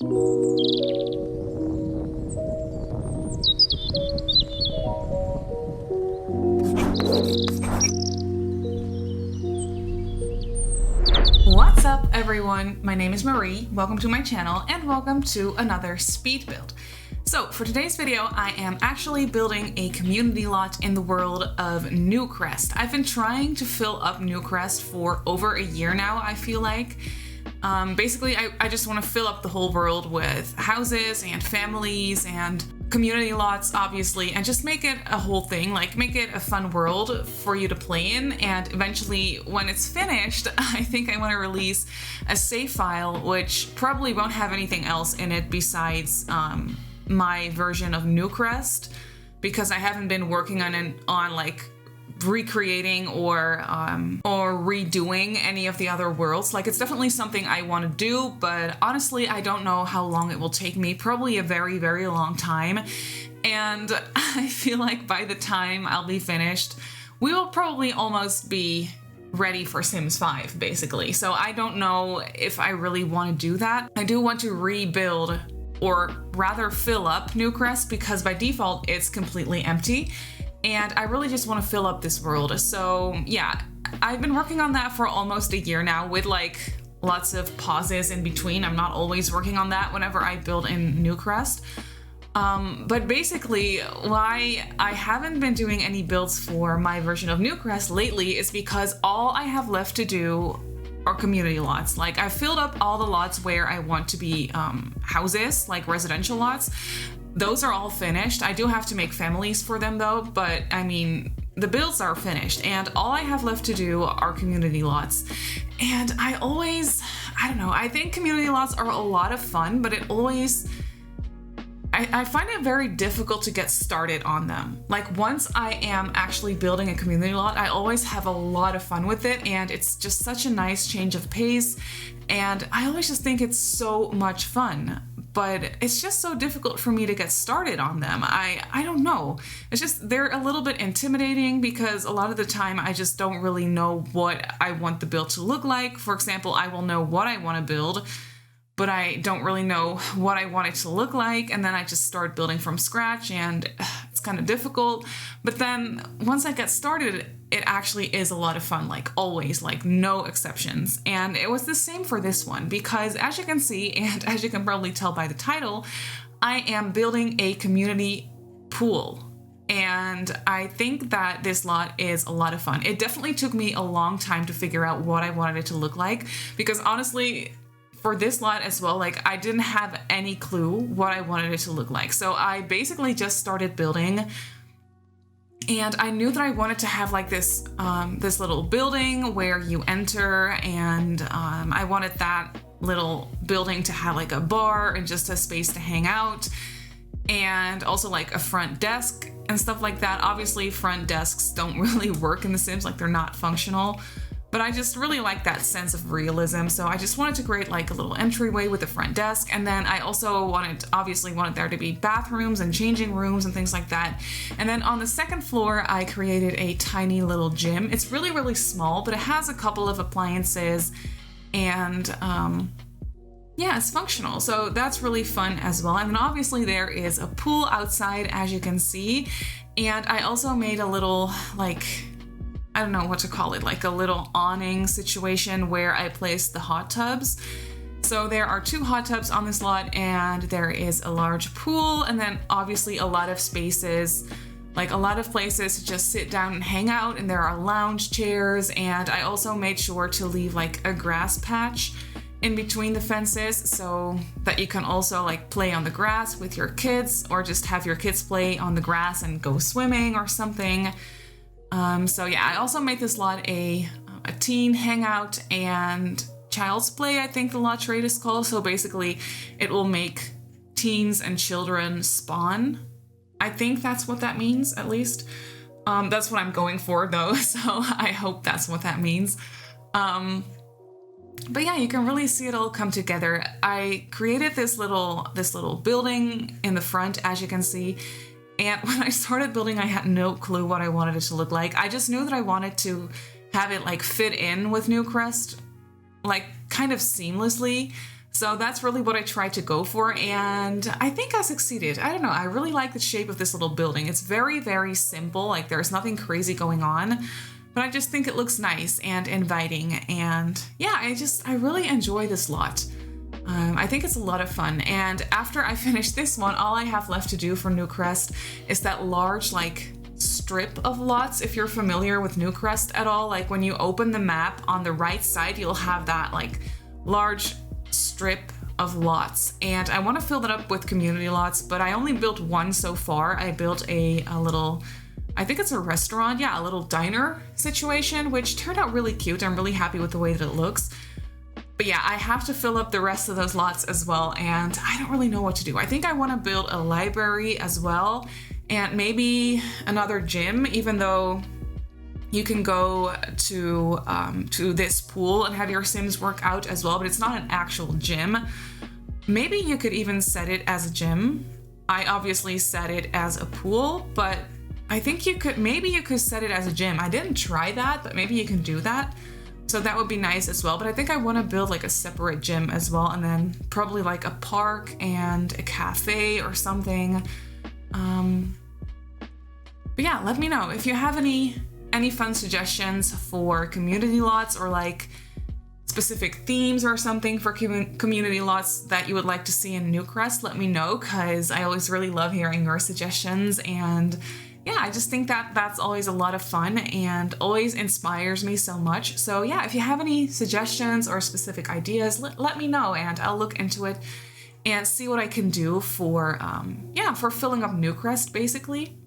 What's up everyone, my name is Marie, welcome to my channel and welcome to another speed build. So for today's video, I am actually building a community lot in the world of Newcrest. I've been trying to fill up Newcrest for over a year now, I feel like. Basically, I just want to fill up the whole world with houses and families and community lots, obviously, and just make it a whole thing, like make it a fun world for you to play in. And eventually, when it's finished, I think I want to release a save file, which probably won't have anything else in it besides my version of Newcrest, because I haven't been working on like recreating or redoing any of the other worlds. Like, it's definitely something I want to do, but honestly I don't know how long it will take me. Probably a very, very long time. And I feel like by the time I'll be finished, we will probably almost be ready for Sims 5, basically. So I don't know if I really want to do that. I do want to rebuild, or rather fill up, Newcrest, because by default it's completely empty. And I really just want to fill up this world. So yeah, I've been working on that for almost a year now, with like lots of pauses in between. I'm not always working on that whenever I build in Newcrest. But basically, why I haven't been doing any builds for my version of Newcrest lately is because all I have left to do are community lots. Like, I've filled up all the lots where I want to be houses, like residential lots. Those are all finished. I do have to make families for them though, but I mean, the builds are finished and all I have left to do are community lots. And I don't know, I think community lots are a lot of fun, but I find it very difficult to get started on them. Like, once I am actually building a community lot, I always have a lot of fun with it, and it's just such a nice change of pace, and I always just think it's so much fun. But it's just so difficult for me to get started on them. I don't know. It's just, they're a little bit intimidating because a lot of the time I just don't really know what I want the build to look like. For example, I will know what I want to build, but I don't really know what I want it to look like. And then I just start building from scratch, and it's kind of difficult. But then once I get started, it actually is a lot of fun, like always, like no exceptions. And it was the same for this one, because as you can see, and as you can probably tell by the title, I am building a community pool. And I think that this lot is a lot of fun. It definitely took me a long time to figure out what I wanted it to look like, because honestly, for this lot as well, like, I didn't have any clue what I wanted it to look like. So I basically just started building, and I knew that I wanted to have like this this little building where you enter, and I wanted that little building to have like a bar and just a space to hang out, and also like a front desk and stuff like that. Obviously, front desks don't really work in The Sims, like they're not functional. But I just really like that sense of realism, so I just wanted to create like a little entryway with a front desk, and then I also obviously wanted there to be bathrooms and changing rooms and things like that. And then on the second floor, I created a tiny little gym. It's really, really small, but it has a couple of appliances, and yeah, it's functional, so that's really fun as well. And then obviously there is a pool outside, as you can see, and I also made a little, like, I don't know what to call it, like a little awning situation where I placed the hot tubs. So there are 2 hot tubs on this lot, and there is a large pool, and then obviously a lot of spaces, like a lot of places to just sit down and hang out, and there are lounge chairs. And I also made sure to leave like a grass patch in between the fences so that you can also like play on the grass with your kids, or just have your kids play on the grass and go swimming or something. So yeah, I also made this lot a teen hangout and child's play, I think the lot trait is called. So basically it will make teens and children spawn. I think that's what that means, at least. That's what I'm going for though, so I hope that's what that means. But yeah, you can really see it all come together. I created this little building in the front, as you can see. And when I started building, I had no clue what I wanted it to look like. I just knew that I wanted to have it like fit in with Newcrest, like kind of seamlessly. So that's really what I tried to go for, and I think I succeeded. I don't know, I really like the shape of this little building. It's very, very simple, like there's nothing crazy going on, but I just think it looks nice and inviting, and yeah, I really enjoy this lot. I think it's a lot of fun, and after I finish this one, all I have left to do for Newcrest is that large, like, strip of lots. If you're familiar with Newcrest at all, like when you open the map on the right side, you'll have that like large strip of lots, and I want to fill that up with community lots, but I only built one so far. I built a little, I think it's a restaurant, yeah, a little diner situation, which turned out really cute. I'm really happy with the way that it looks. But yeah, I have to fill up the rest of those lots as well, and I don't really know what to do. I think I want to build a library as well, and maybe another gym, even though you can go to this pool and have your Sims work out as well, but it's not an actual gym. Maybe you could even set it as a gym. I obviously set it as a pool, but I think maybe you could set it as a gym. I didn't try that, but maybe you can do that. So that would be nice as well. But I think I want to build like a separate gym as well, and then probably like a park and a cafe or something. But yeah, let me know if you have any fun suggestions for community lots, or like specific themes or something for community lots that you would like to see in Newcrest. Let me know, because I always really love hearing your suggestions, and yeah, I just think that that's always a lot of fun and always inspires me so much. So yeah, if you have any suggestions or specific ideas, let me know, and I'll look into it and see what I can do for filling up Newcrest basically.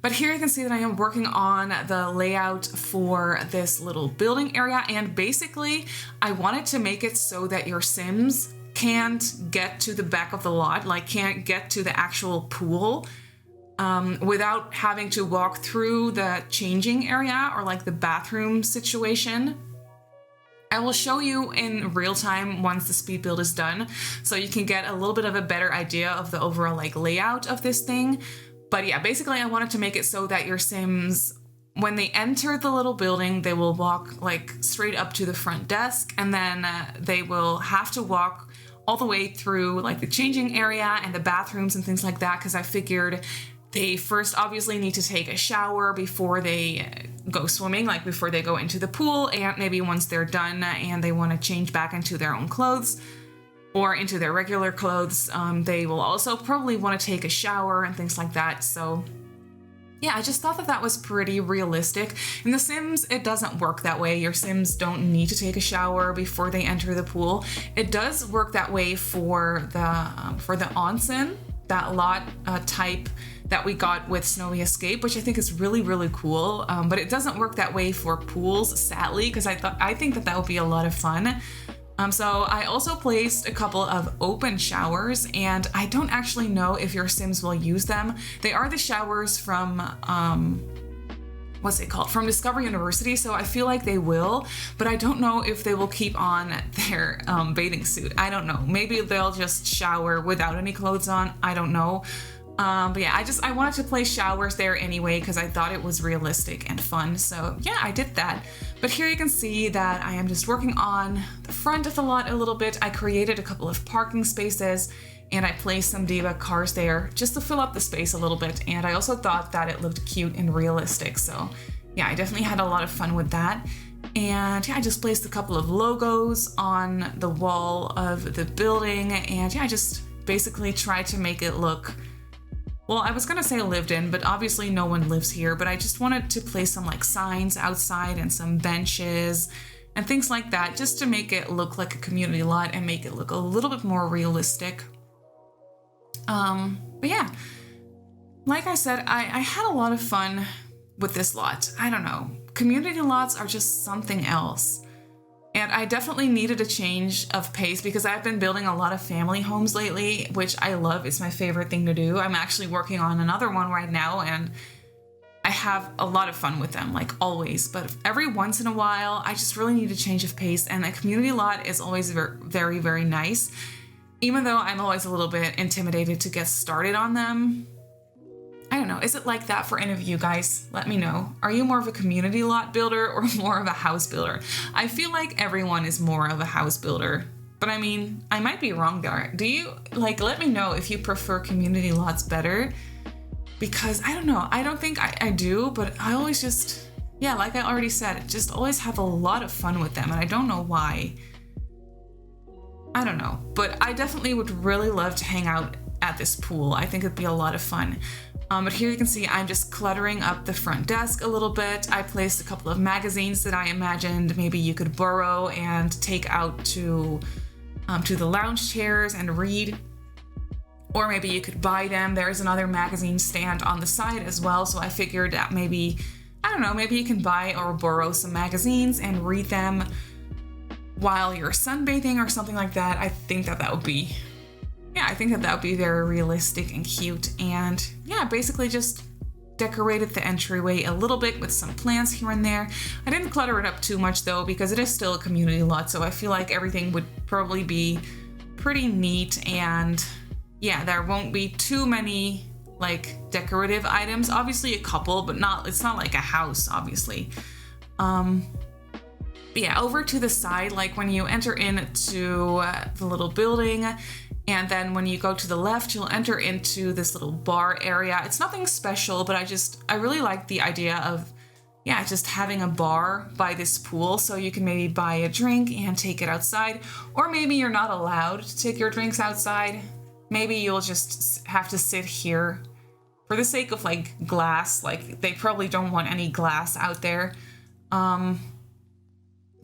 But here you can see that I am working on the layout for this little building area, and basically I wanted to make it so that your Sims can't get to the back of the lot, like can't get to the actual pool without having to walk through the changing area or like the bathroom situation. I will show you in real time once the speed build is done, so you can get a little bit of a better idea of the overall like layout of this thing. But yeah, basically I wanted to make it so that your Sims, when they enter the little building, they will walk like straight up to the front desk, and then they will have to walk all the way through like the changing area and the bathrooms and things like that, because I figured they first obviously need to take a shower before they go swimming, like before they go into the pool, and maybe once they're done and they want to change back into their own clothes or into their regular clothes, they will also probably want to take a shower and things like that. So yeah, I just thought that that was pretty realistic. In The Sims, it doesn't work that way. Your Sims don't need to take a shower before they enter the pool. It does work that way for the onsen, that lot type that we got with Snowy Escape, which I think is really, really cool. But it doesn't work that way for pools, sadly, because I think that would be a lot of fun. So I also placed a couple of open showers, and I don't actually know if your Sims will use them. They are the showers from, what's it called? From Discovery University, so I feel like they will, but I don't know if they will keep on their bathing suit. I don't know. Maybe they'll just shower without any clothes on. I don't know. But yeah, I wanted to place showers there anyway because I thought it was realistic and fun. So yeah, I did that. But here you can see that I am just working on the front of the lot a little bit. I created a couple of parking spaces and I placed some Diva cars there just to fill up the space a little bit. And I also thought that it looked cute and realistic. So yeah, I definitely had a lot of fun with that. And yeah, I just placed a couple of logos on the wall of the building. And yeah, I just basically tried to make it look, well, I was gonna say lived in, but obviously no one lives here, but I just wanted to place some like signs outside and some benches and things like that, just to make it look like a community lot and make it look a little bit more realistic. But yeah, like I said, I had a lot of fun with this lot. I don't know, community lots are just something else. And I definitely needed a change of pace because I've been building a lot of family homes lately, which I love. It's my favorite thing to do. I'm actually working on another one right now, and I have a lot of fun with them, like always. But every once in a while, I just really need a change of pace, and a community lot is always very, very nice. Even though I'm always a little bit intimidated to get started on them. I don't know, is it like that for any of you guys? Let me know. Are you more of a community lot builder or more of a house builder? I feel like everyone is more of a house builder, But I mean, I might be wrong there. Do you, like, let me know if you prefer community lots better, because I don't know. I don't think I do, but I always just, yeah, like I already said, just always have a lot of fun with them, and I don't know why. I don't know, but I definitely would really love to hang out at this pool. I think it'd be a lot of fun. But here you can see I'm just cluttering up the front desk a little bit. I placed a couple of magazines that I imagined maybe you could borrow and take out to the lounge chairs and read. Or maybe you could buy them. There's another magazine stand on the side as well, so I figured that maybe, I don't know, maybe you can buy or borrow some magazines and read them while you're sunbathing or something like that. I think that would be, yeah, I think that would be very realistic and cute. And yeah, basically just decorated the entryway a little bit with some plants here and there. I didn't clutter it up too much though, because it is still a community lot, so I feel like everything would probably be pretty neat, and yeah, there won't be too many like decorative items. Obviously a couple, but it's not like a house, obviously. Yeah, over to the side, like when you enter into the little building, and then when you go to the left, you'll enter into this little bar area. It's nothing special, but I really like the idea of, yeah, just having a bar by this pool, so you can maybe buy a drink and take it outside, or maybe you're not allowed to take your drinks outside. Maybe you'll just have to sit here for the sake of like glass. Like they probably don't want any glass out there.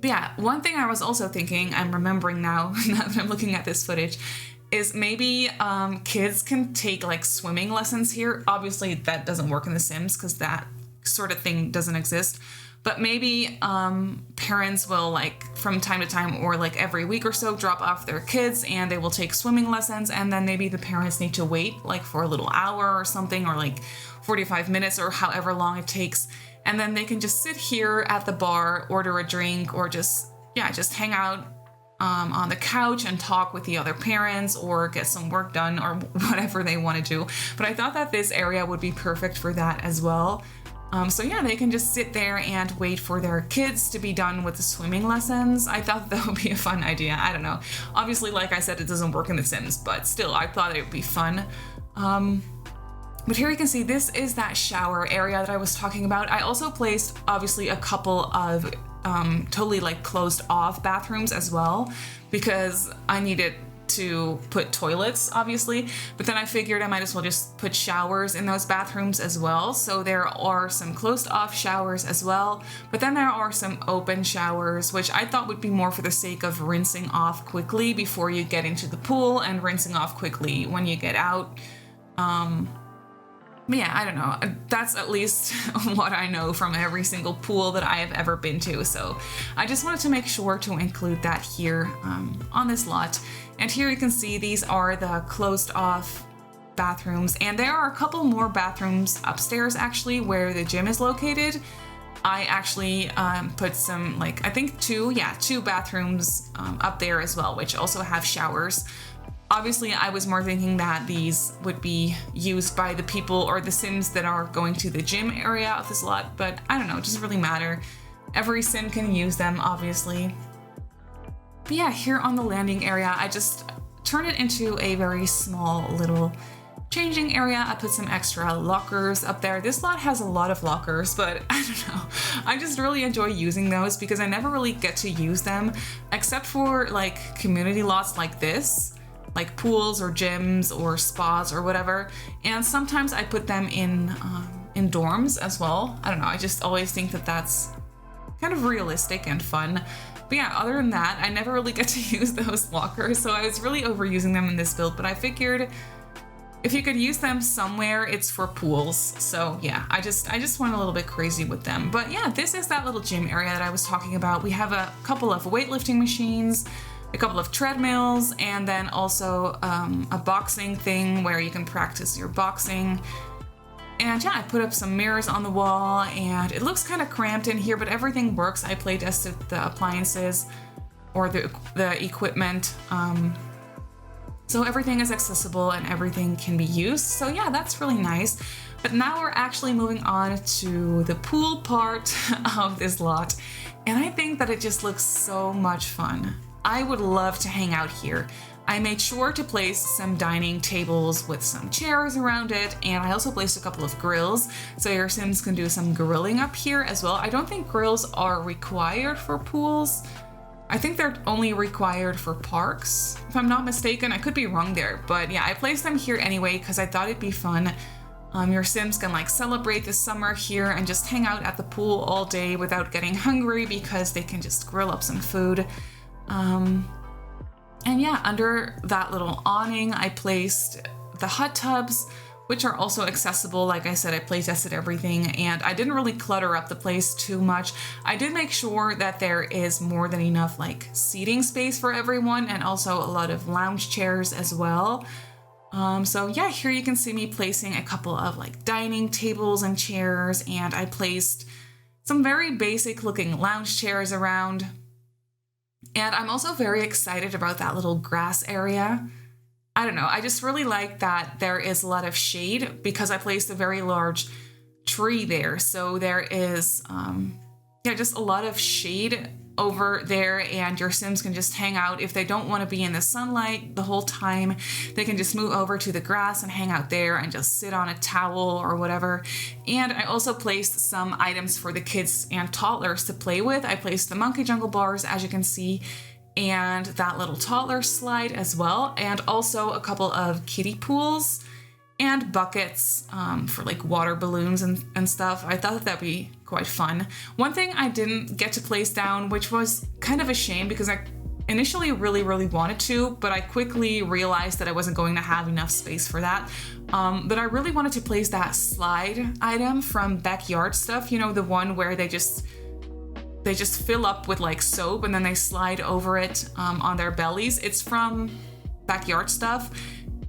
Yeah, one thing I was also thinking, I'm remembering now that I'm looking at this footage, is maybe kids can take like swimming lessons here. Obviously that doesn't work in The Sims because that sort of thing doesn't exist. But maybe parents will like from time to time or like every week or so drop off their kids and they will take swimming lessons, and then maybe the parents need to wait like for a little hour or something, or like 45 minutes or however long it takes. And then they can just sit here at the bar, order a drink, or just hang out on the couch and talk with the other parents or get some work done or whatever they want to do. But I thought that this area would be perfect for that as well. So yeah, they can just sit there and wait for their kids to be done with the swimming lessons. I thought that would be a fun idea. I don't know. Obviously, like I said, it doesn't work in The Sims, but still, I thought it would be fun. But here you can see this is that shower area that I was talking about. I also placed obviously a couple of totally like closed off bathrooms as well, because I needed to put toilets obviously, but then I figured I might as well just put showers in those bathrooms as well. So there are some closed off showers as well, but then there are some open showers, which I thought would be more for the sake of rinsing off quickly before you get into the pool and rinsing off quickly when you get out. Yeah, I don't know. That's at least what I know from every single pool that I have ever been to. So I just wanted to make sure to include that here on this lot. And here you can see these are the closed off bathrooms. And there are a couple more bathrooms upstairs actually where the gym is located. I actually put some, like, I think two bathrooms up there as well, which also have showers. Obviously, I was more thinking that these would be used by the people or the Sims that are going to the gym area of this lot, but I don't know, it doesn't really matter. Every Sim can use them, obviously. But yeah, here on the landing area, I just turned it into a very small little changing area. I put some extra lockers up there. This lot has a lot of lockers, but I don't know. I just really enjoy using those because I never really get to use them, except for like community lots like this, like pools or gyms or spas or whatever. And sometimes I put them in dorms as well. I don't know, I just always think that that's kind of realistic and fun. But yeah, other than that, I never really get to use those lockers, so I was really overusing them in this build, but I figured if you could use them somewhere, it's for pools. So yeah, I just went a little bit crazy with them. But yeah, this is that little gym area that I was talking about. We have a couple of weightlifting machines, a couple of treadmills, and then also a boxing thing where you can practice your boxing. And yeah, I put up some mirrors on the wall, and it looks kind of cramped in here, but everything works. I play tested the appliances or the equipment. So everything is accessible and everything can be used. So yeah, that's really nice. But now we're actually moving on to the pool part of this lot. And I think that it just looks so much fun. I would love to hang out here. I made sure to place some dining tables with some chairs around it, and I also placed a couple of grills so your Sims can do some grilling up here as well. I don't think grills are required for pools. I think they're only required for parks, if I'm not mistaken. I could be wrong there, but yeah, I placed them here anyway because I thought it'd be fun. Your Sims can like celebrate the summer here and just hang out at the pool all day without getting hungry because they can just grill up some food. And yeah, under that little awning, I placed the hot tubs, which are also accessible. Like I said, I play tested everything and I didn't really clutter up the place too much. I did make sure that there is more than enough like seating space for everyone and also a lot of lounge chairs as well. So yeah, here you can see me placing a couple of like dining tables and chairs, and I placed some very basic looking lounge chairs around. And I'm also very excited about that little grass area. I don't know, I just really like that there is a lot of shade because I placed a very large tree there. So there is, just a lot of shade over there, and your Sims can just hang out. If they don't want to be in the sunlight the whole time, they can just move over to the grass and hang out there and just sit on a towel or whatever. And I also placed some items for the kids and toddlers to play with. I placed the monkey jungle bars, as you can see, and that little toddler slide as well, and also a couple of kiddie pools and buckets for like water balloons and stuff. I thought that'd be quite fun. One thing I didn't get to place down, which was kind of a shame because I initially really wanted to, but I quickly realized that I wasn't going to have enough space for that. But I really wanted to place that slide item from Backyard Stuff, you know, the one where they just fill up with like soap and then they slide over it on their bellies. It's from Backyard Stuff.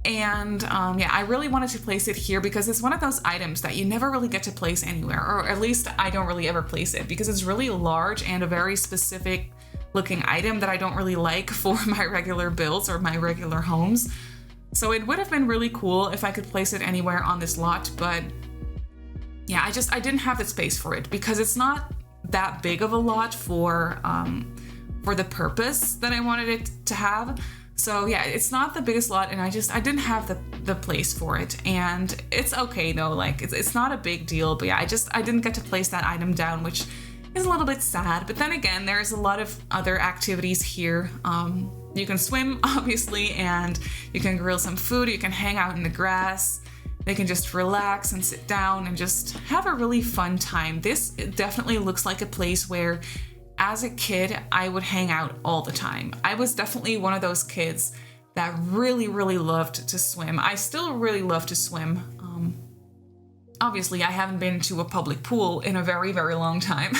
And I really wanted to place it here because it's one of those items that you never really get to place anywhere, or at least I don't really ever place it because it's really large and a very specific looking item that I don't really like for my regular builds or my regular homes. So it would have been really cool if I could place it anywhere on this lot, but yeah, I didn't have the space for it because it's not that big of a lot for the purpose that I wanted it to have. So yeah, it's not the biggest lot, and I didn't have the place for it, and it's okay though. Like it's not a big deal, but yeah, I didn't get to place that item down, which is a little bit sad. But then again, there's a lot of other activities here. You can swim, obviously, and you can grill some food. You can hang out in the grass. They can just relax and sit down and just have a really fun time. This definitely looks like a place where, as a kid, I would hang out all the time. I was definitely one of those kids that really loved to swim. I still really love to swim. Obviously, I haven't been to a public pool in a very long time.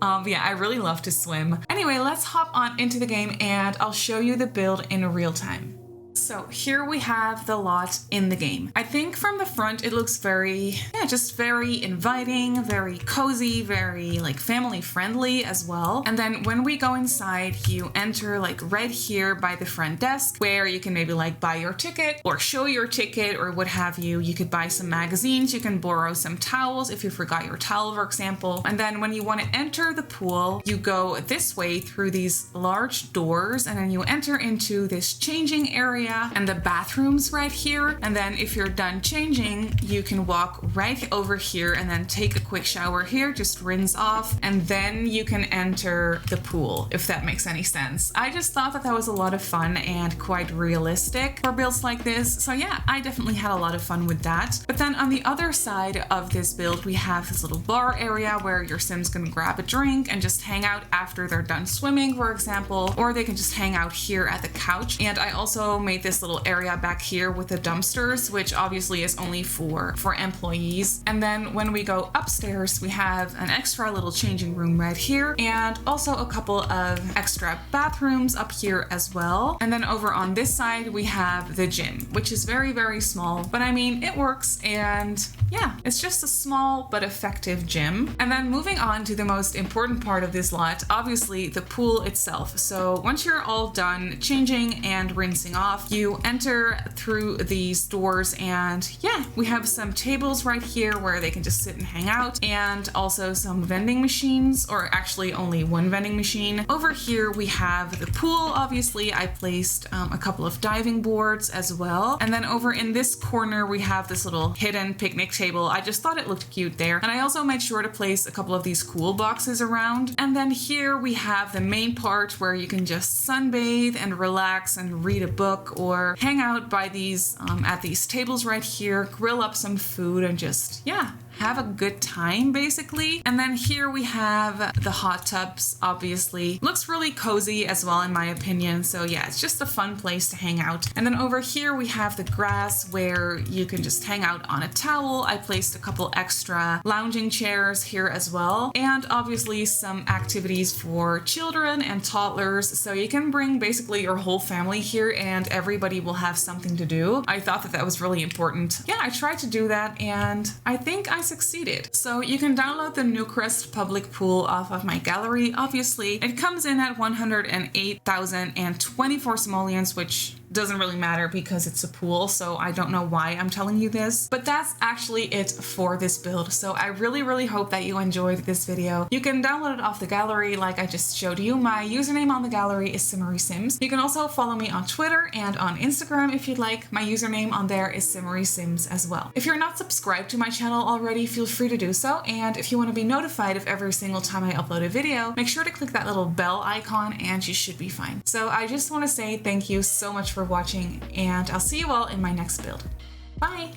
Yeah, I really love to swim. Anyway, let's hop on into the game and I'll show you the build in real time. So here we have the lot in the game. I think from the front it looks very inviting, very cozy, very like family friendly as well. And then when we go inside, you enter like right here by the front desk where you can maybe like buy your ticket or show your ticket or what have you. You could buy some magazines, you can borrow some towels if you forgot your towel, for example. And then when you want to enter the pool, you go this way through these large doors and then you enter into this changing area and the bathrooms right here. And then if you're done changing, you can walk right over here and then take a quick shower here, just rinse off, and then you can enter the pool, if that makes any sense. I just thought that was a lot of fun and quite realistic for builds like this. So yeah, I definitely had a lot of fun with that. But then on the other side of this build, we have this little bar area where your Sims can grab a drink and just hang out after they're done swimming, for example, or they can just hang out here at the couch. And I also made this little area back here with the dumpsters, which obviously is only for employees. And then when we go upstairs, we have an extra little changing room right here, and also a couple of extra bathrooms up here as well. And then over on this side, we have the gym, which is very small, but I mean, it works, and yeah, it's just a small but effective gym. And then moving on to the most important part of this lot, obviously the pool itself. So once you're all done changing and rinsing off, off, you enter through these doors, and yeah, we have some tables right here where they can just sit and hang out, and also some vending machines, or actually only one vending machine. Over here we have the pool. Obviously I placed a couple of diving boards as well, and then over in this corner we have this little hidden picnic table. I just thought it looked cute there, and I also made sure to place a couple of these cool boxes around. And then here we have the main part where you can just sunbathe and relax and read a book, or hang out by these at these tables right here, grill up some food, and just, yeah, have a good time basically. And then here we have the hot tubs. Obviously looks really cozy as well in my opinion, so yeah, it's just a fun place to hang out. And then over here we have the grass where you can just hang out on a towel. I placed a couple extra lounging chairs here as well, and obviously some activities for children and toddlers, so you can bring basically your whole family here and everybody will have something to do. I thought that that was really important. Yeah, I tried to do that and I think I succeeded. So you can download the Newcrest public pool off of my gallery. Obviously it comes in at 108,024 simoleons, which doesn't really matter because it's a pool, so I don't know why I'm telling you this, but that's actually it for this build. So I really hope that you enjoyed this video. You can download it off the gallery like I just showed you. My username on the gallery is Simmarysims. You can also follow me on Twitter and on Instagram if you'd like. My username on there is Simmarysims as well. If you're not subscribed to my channel already, feel free to do so, and if you want to be notified of every single time I upload a video, make sure to click that little bell icon and you should be fine. So I just want to say thank you so much for watching, and I'll see you all in my next build. Bye!